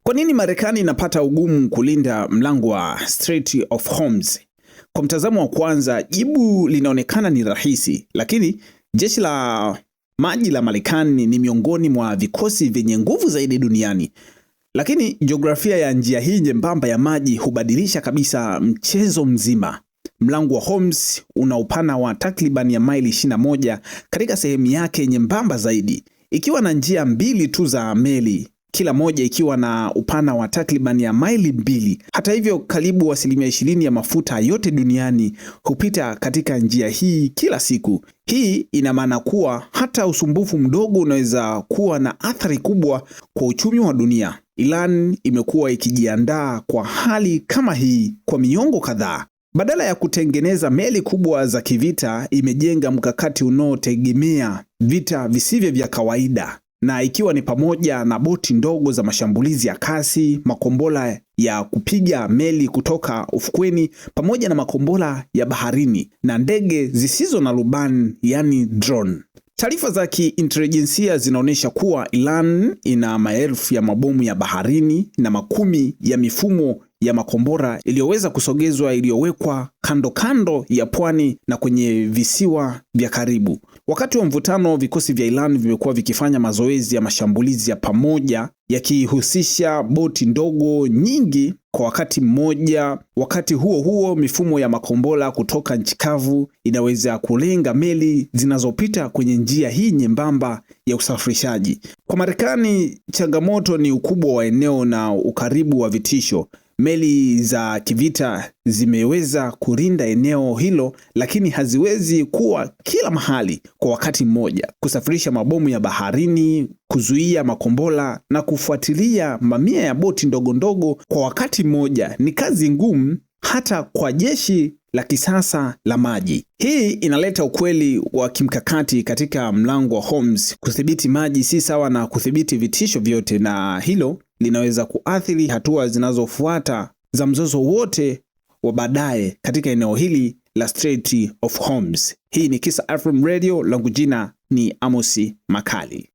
Kwa nini Marekani inapata ugumu kulinda mlango wa Strait of Hormuz? Kwa mtazamo wa kwanza, jibu linaonekana ni rahisi, lakini jeshi la maji la Marekani ni miongoni mwa vikosi vyenye nguvu zaidi duniani. Lakini jiografia ya njia hii nyembamba ya maji hubadilisha kabisa mchezo mzima. Mlango wa Hormuz una upana wa takriban ya maili 21 katika sehemu yake nyembamba zaidi, ikiwa na njia mbili tu za meli, kila moja ikiwa na upana wa takriban ya maili 2. Hata hivyo, karibu 20% ya mafuta yote duniani hupita katika njia hii kila siku. Hii ina maana kuwa hata usumbufu mdogo unaweza kuwa na athari kubwa kwa uchumi wa dunia. Iran imekuwa ikijiandaa kwa hali kama hii kwa miongo kadhaa. Badala ya kutengeneza meli kubwa za kivita, imejenga mkakati unaotegemea vita visivyo vya kawaida, na ikiwa ni pamoja na boti ndogo za mashambulizi ya kasi, makombora ya kupiga meli kutoka ufukweni, pamoja na makombora ya baharini na ndege zisizo na rubani, yani drone. Taarifa za kiintelijensia zinaonyesha kuwa Iran ina maelfu ya mabomu ya baharini na makumi ya mifumo ya makombora iliyoweza kusogezwa, iliyowekwa kando kando ya pwani na kwenye visiwa vya karibu. Wakati wa mvutano, vikosi vya Iran vimekuwa vikifanya mazoezi ya mashambulizi ya pamoja yakihusisha boti ndogo nyingi kwa wakati mmoja. Wakati huo huo, mifumo ya makombora kutoka nchi kavu inaweza kulenga meli zinazopita kwenye njia hii nyembamba ya usafirishaji. Kwa Marekani, changamoto ni ukubwa wa eneo na ukaribu wa vitisho. Meli za kivita zimeweza kulinda eneo hilo, lakini haziwezi kuwa kila mahali kwa wakati mmoja. Kusafirisha mabomu ya baharini, kuzuia makombora na kufuatilia mamia ya boti ndogo ndogo kwa wakati mmoja ni kazi ngumu hata kwa jeshi la kisasa la maji. Hii inaleta ukweli wa kimkakati katika mlango wa Hormuz. Kudhibiti maji si sawa na kudhibiti vitisho vyote, na hilo linaweza kuathiri hatua zinazofuata za mzozo wote wa baadaye katika eneo hili la Strait of Hormuz. Hii ni Kisa FM Radio, langu jina ni Amosi Makali.